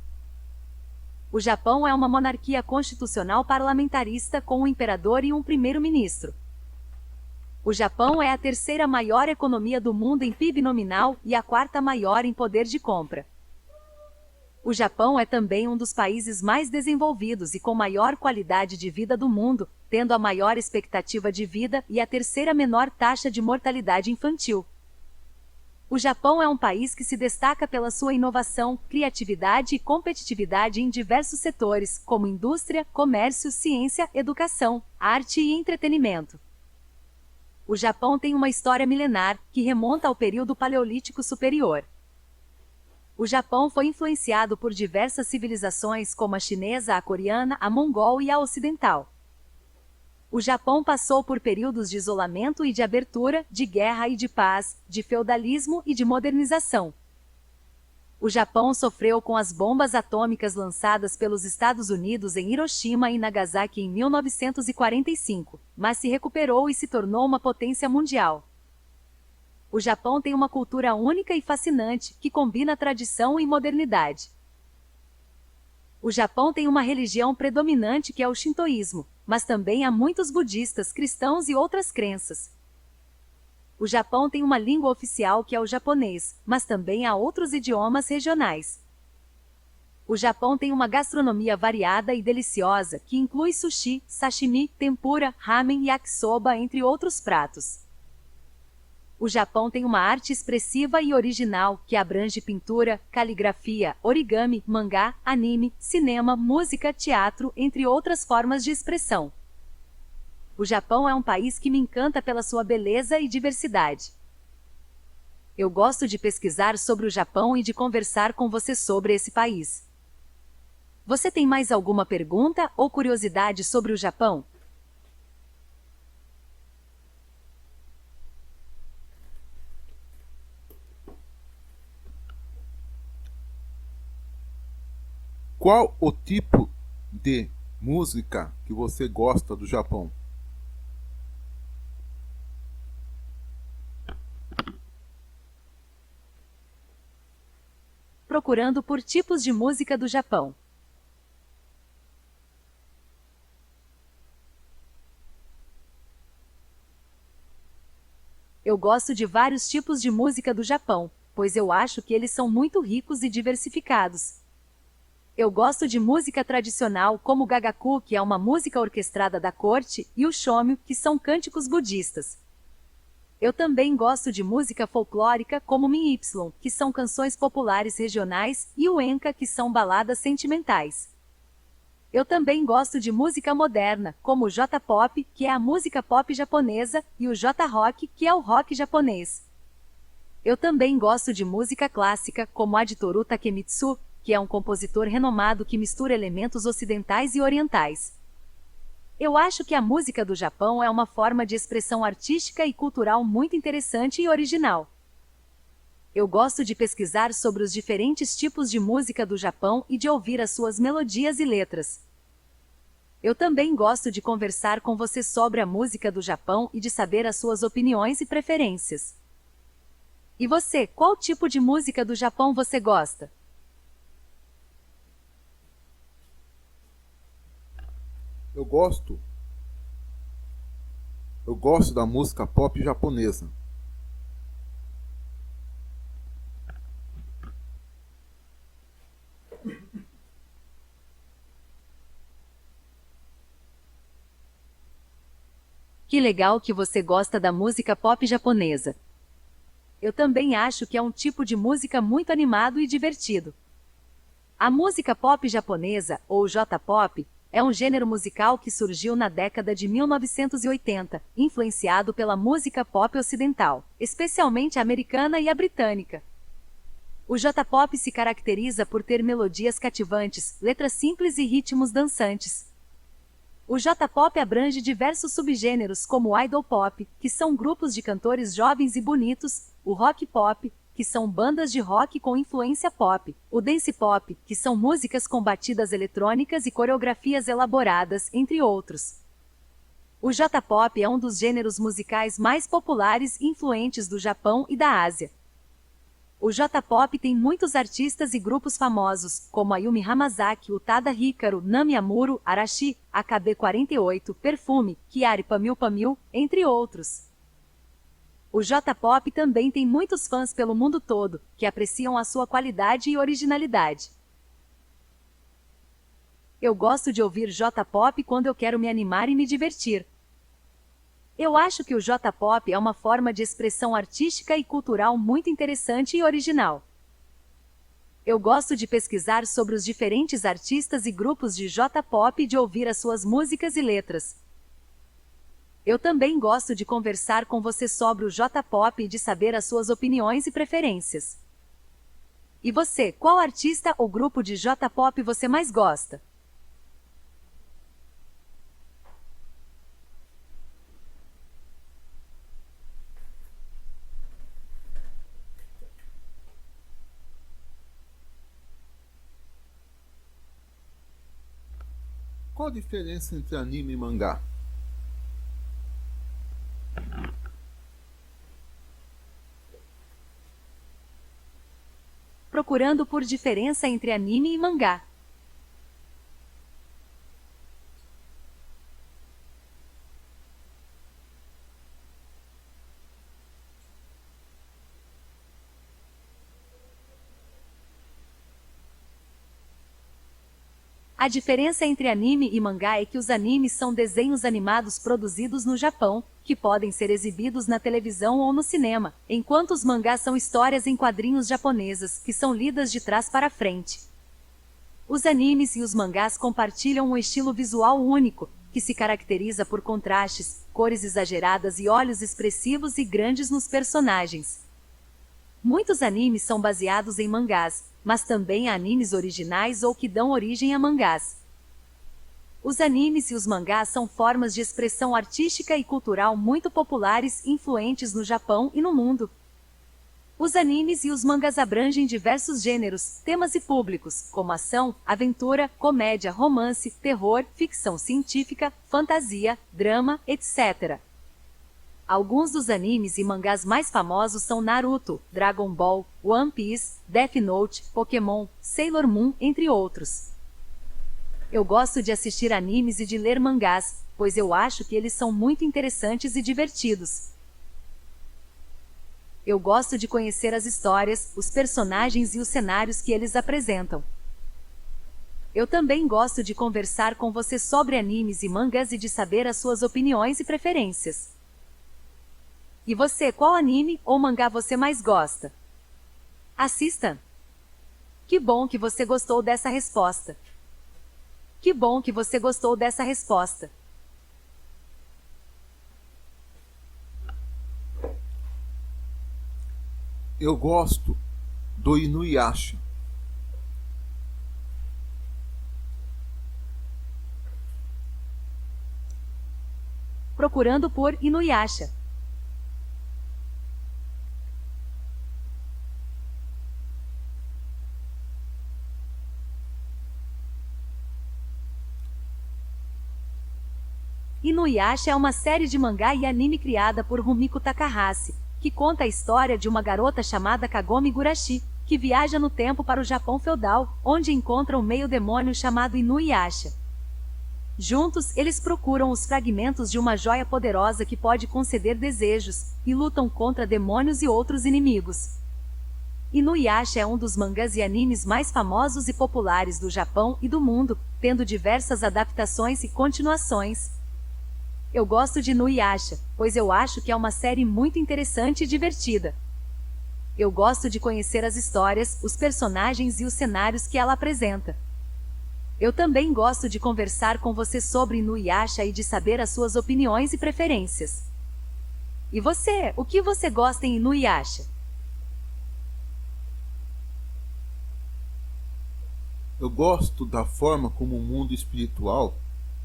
O Japão é uma monarquia constitucional parlamentarista com um imperador e um primeiro-ministro. O Japão é a 3ª maior economia do mundo em PIB nominal e a 4ª maior em poder de compra. O Japão é também um dos países mais desenvolvidos e com maior qualidade de vida do mundo, tendo a maior expectativa de vida e a 3ª menor taxa de mortalidade infantil. O Japão é um país que se destaca pela sua inovação, criatividade e competitividade em diversos setores, como indústria, comércio, ciência, educação, arte e entretenimento. O Japão tem uma história milenar, que remonta ao período Paleolítico Superior. O Japão foi influenciado por diversas civilizações como a chinesa, a coreana, a mongol e a ocidental. O Japão passou por períodos de isolamento e de abertura, de guerra e de paz, de feudalismo e de modernização. O Japão sofreu com as bombas atômicas lançadas pelos Estados Unidos em Hiroshima e Nagasaki em 1945, mas se recuperou e se tornou uma potência mundial. O Japão tem uma cultura única e fascinante, que combina tradição e modernidade. O Japão tem uma religião predominante que é o shintoísmo, mas também há muitos budistas, cristãos e outras crenças. O Japão tem uma língua oficial que é o japonês, mas também há outros idiomas regionais. O Japão tem uma gastronomia variada e deliciosa, que inclui sushi, sashimi, tempura, ramen e yakisoba, entre outros pratos. O Japão tem uma arte expressiva e original, que abrange pintura, caligrafia, origami, mangá, anime, cinema, música, teatro, entre outras formas de expressão. O Japão é um país que me encanta pela sua beleza e diversidade. Eu gosto de pesquisar sobre o Japão e de conversar com você sobre esse país. Você tem mais alguma pergunta ou curiosidade sobre o Japão? Qual o tipo de música que você gosta do Japão? Procurando por tipos de música do Japão. Eu gosto de vários tipos de música do Japão, pois eu acho que eles são muito ricos e diversificados. Eu gosto de música tradicional como o gagaku, que é uma música orquestrada da corte, e o shomyo, que são cânticos budistas. Eu também gosto de música folclórica como o min-y, que são canções populares regionais, e o enka, que são baladas sentimentais. Eu também gosto de música moderna, como o J-pop, que é a música pop japonesa, e o J-rock, que é o rock japonês. Eu também gosto de música clássica, como a de Toru Takemitsu, que é um compositor renomado que mistura elementos ocidentais e orientais. Eu acho que a música do Japão é uma forma de expressão artística e cultural muito interessante e original. Eu gosto de pesquisar sobre os diferentes tipos de música do Japão e de ouvir as suas melodias e letras. Eu também gosto de conversar com você sobre a música do Japão e de saber as suas opiniões e preferências. E você, qual tipo de música do Japão você gosta? Eu gosto da música pop japonesa. Que legal que você gosta da música pop japonesa. Eu também acho que é um tipo de música muito animado e divertido. A música pop japonesa, ou J-pop, é um gênero musical que surgiu na década de 1980, influenciado pela música pop ocidental, especialmente a americana e a britânica. O J-pop se caracteriza por ter melodias cativantes, letras simples e ritmos dançantes. O J-pop abrange diversos subgêneros como o idol pop, que são grupos de cantores jovens e bonitos, o rock pop, que são bandas de rock com influência pop, o dance pop, que são músicas com batidas eletrônicas e coreografias elaboradas, entre outros. O J-pop é um dos gêneros musicais mais populares e influentes do Japão e da Ásia. O J-pop tem muitos artistas e grupos famosos, como Ayumi Hamasaki, Utada Hikaru, Nami Amuro, Arashi, AKB48, Perfume, Kyary Pamil Pamil, entre outros. O J-pop também tem muitos fãs pelo mundo todo, que apreciam a sua qualidade e originalidade. Eu gosto de ouvir J-pop quando eu quero me animar e me divertir. Eu acho que o J-pop é uma forma de expressão artística e cultural muito interessante e original. Eu gosto de pesquisar sobre os diferentes artistas e grupos de J-pop e de ouvir as suas músicas e letras. Eu também gosto de conversar com você sobre o J-pop e de saber as suas opiniões e preferências. E você, qual artista ou grupo de J-pop você mais gosta? Qual a diferença entre anime e mangá? Procurando por diferença entre anime e mangá. A diferença entre anime e mangá é que os animes são desenhos animados produzidos no Japão, que podem ser exibidos na televisão ou no cinema, enquanto os mangás são histórias em quadrinhos japonesas, que são lidas de trás para frente. Os animes e os mangás compartilham um estilo visual único, que se caracteriza por contrastes, cores exageradas e olhos expressivos e grandes nos personagens. Muitos animes são baseados em mangás, mas também há animes originais ou que dão origem a mangás. Os animes e os mangás são formas de expressão artística e cultural muito populares e influentes no Japão e no mundo. Os animes e os mangás abrangem diversos gêneros, temas e públicos, como ação, aventura, comédia, romance, terror, ficção científica, fantasia, drama, etc. Alguns dos animes e mangás mais famosos são Naruto, Dragon Ball, One Piece, Death Note, Pokémon, Sailor Moon, entre outros. Eu gosto de assistir animes e de ler mangás, pois eu acho que eles são muito interessantes e divertidos. Eu gosto de conhecer as histórias, os personagens e os cenários que eles apresentam. Eu também gosto de conversar com você sobre animes e mangás e de saber as suas opiniões e preferências. E você, qual anime ou mangá você mais gosta? Assista! Que bom que você gostou dessa resposta. Que bom que você gostou dessa resposta. Eu gosto do Inuyasha. Procurando por Inuyasha. Inuyasha é uma série de mangá e anime criada por Rumiko Takahashi, que conta a história de uma garota chamada Kagome Gurashi, que viaja no tempo para o Japão feudal, onde encontra um meio-demônio chamado Inuyasha. Juntos, eles procuram os fragmentos de uma joia poderosa que pode conceder desejos, e lutam contra demônios e outros inimigos. Inuyasha é um dos mangás e animes mais famosos e populares do Japão e do mundo, tendo diversas adaptações e continuações. Eu gosto de Inuyasha, pois eu acho que é uma série muito interessante e divertida. Eu gosto de conhecer as histórias, os personagens e os cenários que ela apresenta. Eu também gosto de conversar com você sobre Inuyasha e de saber as suas opiniões e preferências. E você, o que você gosta em Inuyasha? Eu gosto da forma como o mundo espiritual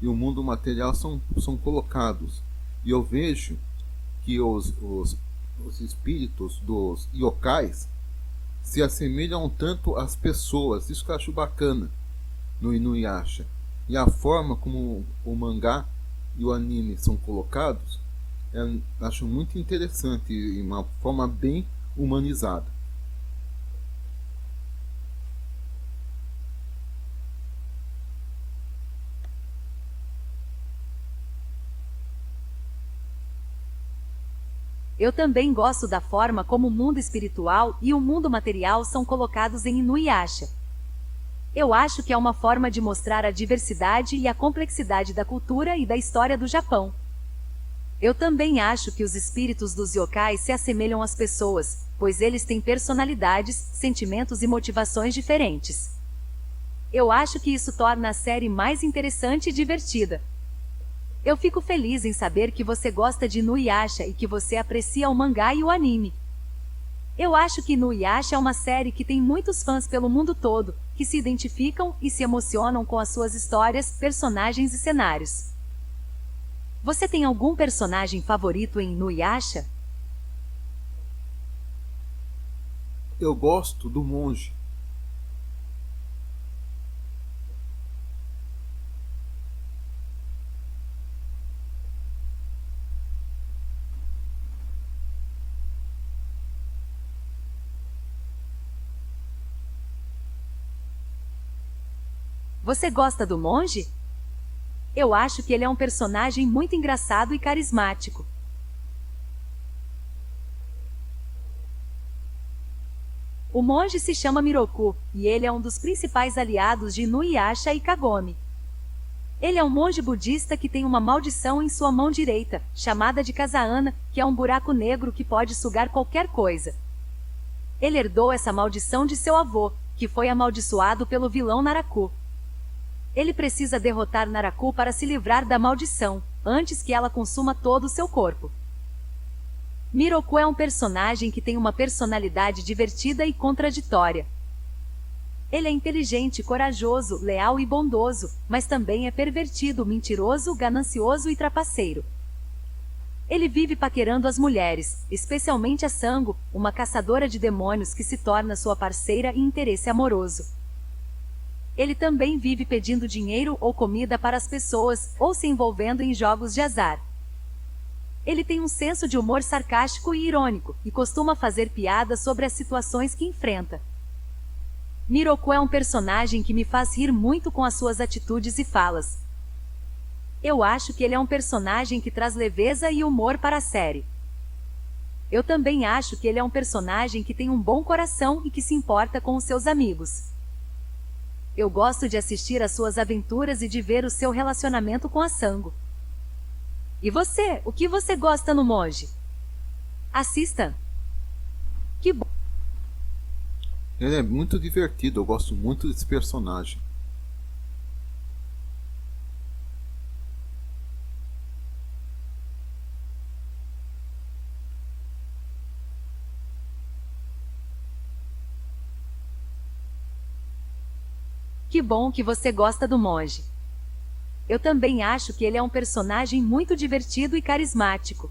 e o mundo material são colocados. E eu vejo que os espíritos dos yokais se assemelham tanto às pessoas. Isso que eu acho bacana no Inuyasha. E a forma como o mangá e o anime são colocados, acho muito interessante e uma forma bem humanizada. Eu também gosto da forma como o mundo espiritual e o mundo material são colocados em Inuyasha. Eu acho que é uma forma de mostrar a diversidade e a complexidade da cultura e da história do Japão. Eu também acho que os espíritos dos yokais se assemelham às pessoas, pois eles têm personalidades, sentimentos e motivações diferentes. Eu acho que isso torna a série mais interessante e divertida. Eu fico feliz em saber que você gosta de Inuyasha e que você aprecia o mangá e o anime. Eu acho que Inuyasha é uma série que tem muitos fãs pelo mundo todo, que se identificam e se emocionam com as suas histórias, personagens e cenários. Você tem algum personagem favorito em Inuyasha? Eu gosto do monge. Você gosta do monge? Eu acho que ele é um personagem muito engraçado e carismático. O monge se chama Miroku, e ele é um dos principais aliados de Inuyasha e Kagome. Ele é um monge budista que tem uma maldição em sua mão direita, chamada de Kazahana, que é um buraco negro que pode sugar qualquer coisa. Ele herdou essa maldição de seu avô, que foi amaldiçoado pelo vilão Naraku. Ele precisa derrotar Naraku para se livrar da maldição, antes que ela consuma todo o seu corpo. Miroku é um personagem que tem uma personalidade divertida e contraditória. Ele é inteligente, corajoso, leal e bondoso, mas também é pervertido, mentiroso, ganancioso e trapaceiro. Ele vive paquerando as mulheres, especialmente a Sango, uma caçadora de demônios que se torna sua parceira e interesse amoroso. Ele também vive pedindo dinheiro ou comida para as pessoas, ou se envolvendo em jogos de azar. Ele tem um senso de humor sarcástico e irônico, e costuma fazer piadas sobre as situações que enfrenta. Miroku é um personagem que me faz rir muito com as suas atitudes e falas. Eu acho que ele é um personagem que traz leveza e humor para a série. Eu também acho que ele é um personagem que tem um bom coração e que se importa com os seus amigos. Eu gosto de assistir às suas aventuras e de ver o seu relacionamento com a Sango. E você, o que você gosta no monge? Assista! Que bom! Ele é muito divertido, eu gosto muito desse personagem. Que bom que você gosta do monge. Eu também acho que ele é um personagem muito divertido e carismático.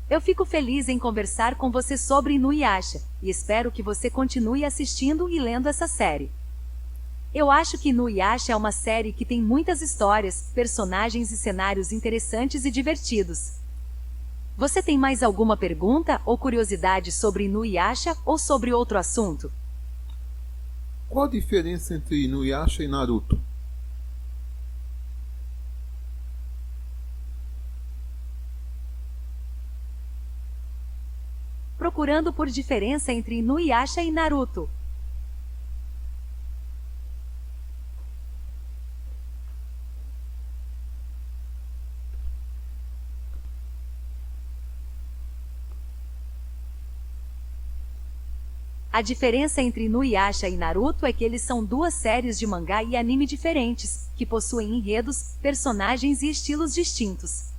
Eu fico feliz em conversar com você sobre Inuyasha, e espero que você continue assistindo e lendo essa série. Eu acho que Inuyasha é uma série que tem muitas histórias, personagens e cenários interessantes e divertidos. Você tem mais alguma pergunta ou curiosidade sobre Inuyasha ou sobre outro assunto? Qual a diferença entre Inuyasha e Naruto? Procurando por diferença entre Inuyasha e Naruto. A diferença entre Inuyasha e Naruto é que eles são duas séries de mangá e anime diferentes, que possuem enredos, personagens e estilos distintos.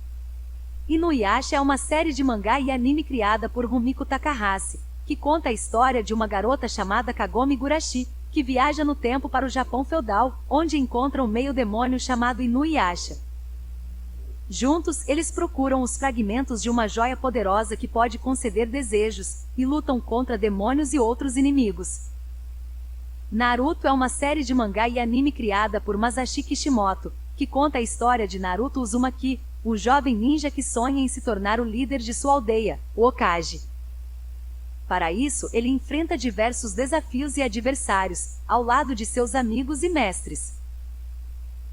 Inuyasha é uma série de mangá e anime criada por Rumiko Takahashi, que conta a história de uma garota chamada Kagome Gurashi, que viaja no tempo para o Japão feudal, onde encontra um meio-demônio chamado Inuyasha. Juntos, eles procuram os fragmentos de uma joia poderosa que pode conceder desejos, e lutam contra demônios e outros inimigos. Naruto é uma série de mangá e anime criada por Masashi Kishimoto, que conta a história de Naruto Uzumaki, um jovem ninja que sonha em se tornar o líder de sua aldeia, o Hokage. Para isso, ele enfrenta diversos desafios e adversários, ao lado de seus amigos e mestres.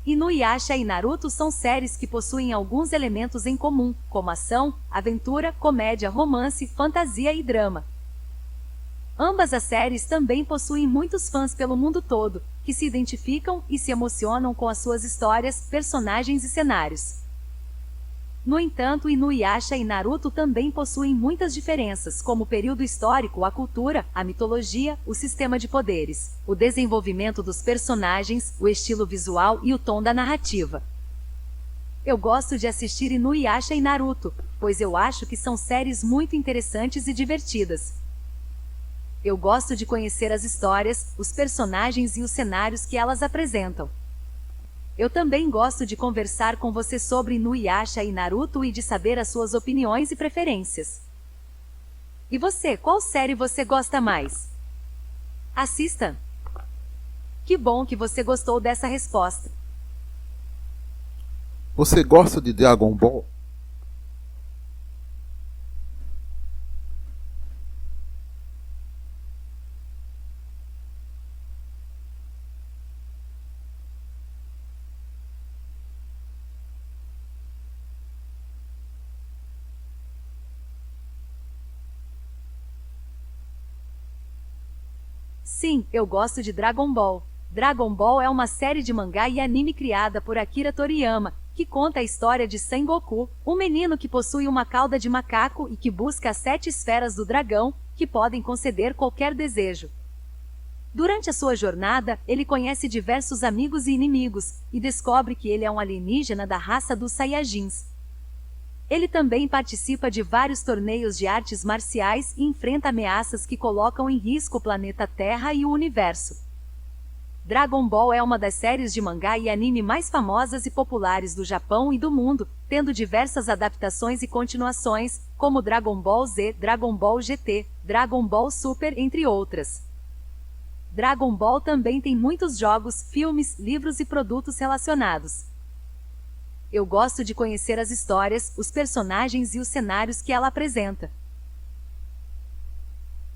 Inuyasha e Naruto são séries que possuem alguns elementos em comum, como ação, aventura, comédia, romance, fantasia e drama. Ambas as séries também possuem muitos fãs pelo mundo todo, que se identificam e se emocionam com as suas histórias, personagens e cenários. No entanto, Inuyasha e Naruto também possuem muitas diferenças, como o período histórico, a cultura, a mitologia, o sistema de poderes, o desenvolvimento dos personagens, o estilo visual e o tom da narrativa. Eu gosto de assistir Inuyasha e Naruto, pois eu acho que são séries muito interessantes e divertidas. Eu gosto de conhecer as histórias, os personagens e os cenários que elas apresentam. Eu também gosto de conversar com você sobre Inuyasha e Naruto e de saber as suas opiniões e preferências. E você, qual série você gosta mais? Assista! Que bom que você gostou dessa resposta. Você gosta de Dragon Ball? Sim, eu gosto de Dragon Ball. Dragon Ball é uma série de mangá e anime criada por Akira Toriyama, que conta a história de Sengoku, um menino que possui uma cauda de macaco e que busca as 7 esferas do dragão, que podem conceder qualquer desejo. Durante a sua jornada, ele conhece diversos amigos e inimigos, e descobre que ele é um alienígena da raça dos Saiyajins. Ele também participa de vários torneios de artes marciais e enfrenta ameaças que colocam em risco o planeta Terra e o universo. Dragon Ball é uma das séries de mangá e anime mais famosas e populares do Japão e do mundo, tendo diversas adaptações e continuações, como Dragon Ball Z, Dragon Ball GT, Dragon Ball Super, entre outras. Dragon Ball também tem muitos jogos, filmes, livros e produtos relacionados. Eu gosto de conhecer as histórias, os personagens e os cenários que ela apresenta.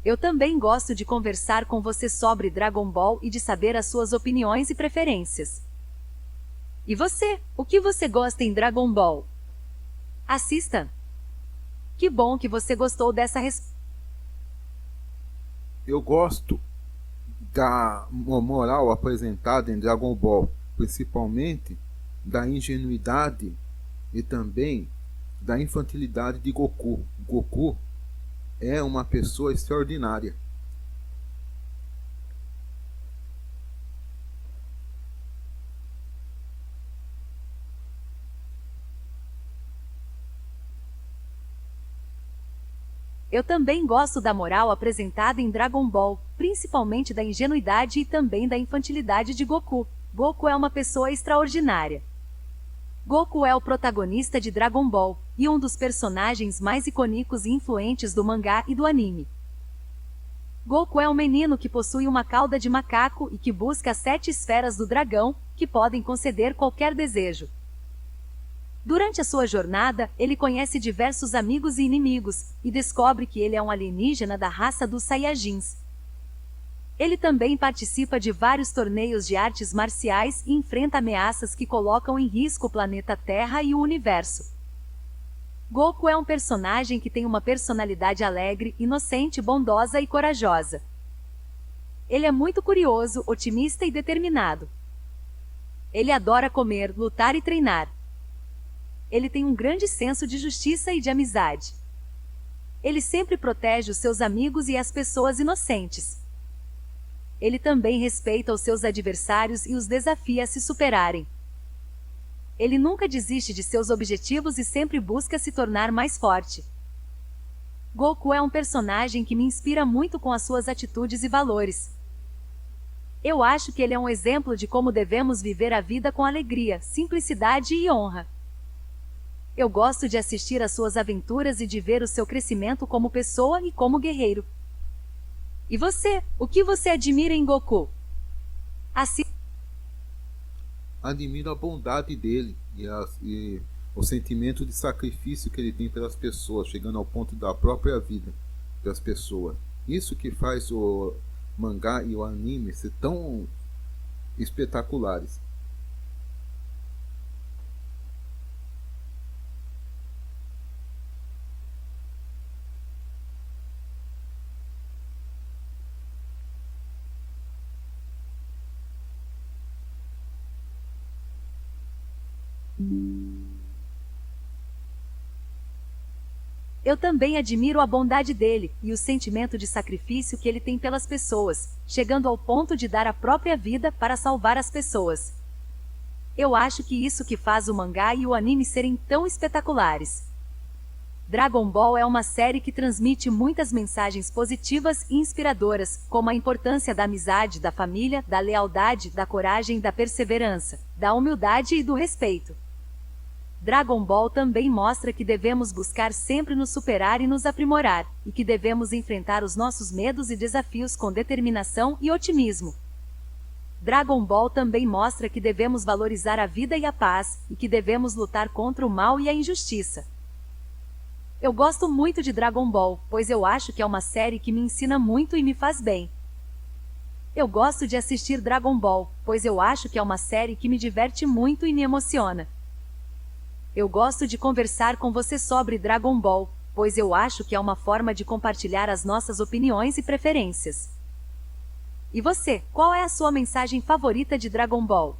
Eu também gosto de conversar com você sobre Dragon Ball e de saber as suas opiniões e preferências. E você, o que você gosta em Dragon Ball? Assista! Que bom que você gostou dessa resposta. Eu gosto da moral apresentada em Dragon Ball, principalmente da ingenuidade e também da infantilidade de Goku. Goku é uma pessoa extraordinária. Eu também gosto da moral apresentada em Dragon Ball, principalmente da ingenuidade e também da infantilidade de Goku. Goku é uma pessoa extraordinária. Goku é o protagonista de Dragon Ball, e um dos personagens mais icônicos e influentes do mangá e do anime. Goku é um menino que possui uma cauda de macaco e que busca as 7 esferas do dragão, que podem conceder qualquer desejo. Durante a sua jornada, ele conhece diversos amigos e inimigos, e descobre que ele é um alienígena da raça dos Saiyajins. Ele também participa de vários torneios de artes marciais e enfrenta ameaças que colocam em risco o planeta Terra e o universo. Goku é um personagem que tem uma personalidade alegre, inocente, bondosa e corajosa. Ele é muito curioso, otimista e determinado. Ele adora comer, lutar e treinar. Ele tem um grande senso de justiça e de amizade. Ele sempre protege os seus amigos e as pessoas inocentes. Ele também respeita os seus adversários e os desafia a se superarem. Ele nunca desiste de seus objetivos e sempre busca se tornar mais forte. Goku é um personagem que me inspira muito com as suas atitudes e valores. Eu acho que ele é um exemplo de como devemos viver a vida com alegria, simplicidade e honra. Eu gosto de assistir às suas aventuras e de ver o seu crescimento como pessoa e como guerreiro. E você? O que você admira em Goku? Assim, Admiro a bondade dele e o sentimento de sacrifício que ele tem pelas pessoas, chegando ao ponto da própria vida das pessoas. Isso que faz o mangá e o anime ser tão espetaculares. eu também admiro a bondade dele e o sentimento de sacrifício que ele tem pelas pessoas, chegando ao ponto de dar a própria vida para salvar as pessoas. Eu acho que isso que faz o mangá e o anime serem tão espetaculares. Dragon Ball é uma série que transmite muitas mensagens positivas e inspiradoras, como a importância da amizade, da família, da lealdade, da coragem, da perseverança, da humildade e do respeito. Dragon Ball também mostra que devemos buscar sempre nos superar e nos aprimorar, e que devemos enfrentar os nossos medos e desafios com determinação e otimismo. Dragon Ball também mostra que devemos valorizar a vida e a paz, e que devemos lutar contra o mal e a injustiça. Eu gosto muito de Dragon Ball, pois eu acho que é uma série que me ensina muito e me faz bem. Eu gosto de assistir Dragon Ball, pois eu acho que é uma série que me diverte muito e me emociona. Eu gosto de conversar com você sobre Dragon Ball, pois eu acho que é uma forma de compartilhar as nossas opiniões e preferências. E você, qual é a sua mensagem favorita de Dragon Ball?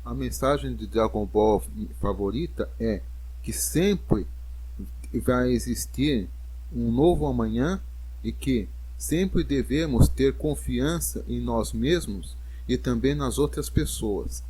A mensagem de Dragon Ball favorita é que sempre vai existir um novo amanhã e que sempre devemos ter confiança em nós mesmos e também nas outras pessoas.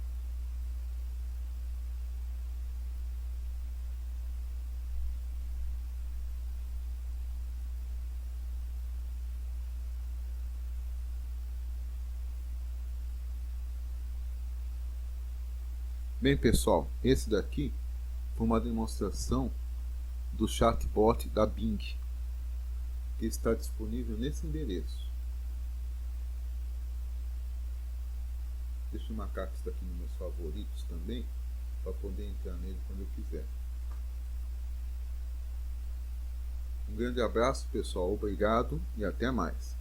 Bem, pessoal, esse daqui foi uma demonstração do chatbot da Bing, que está disponível nesse endereço. Deixa eu marcar que está aqui nos meus favoritos também, para poder entrar nele quando eu quiser. Um grande abraço, pessoal, obrigado e até mais.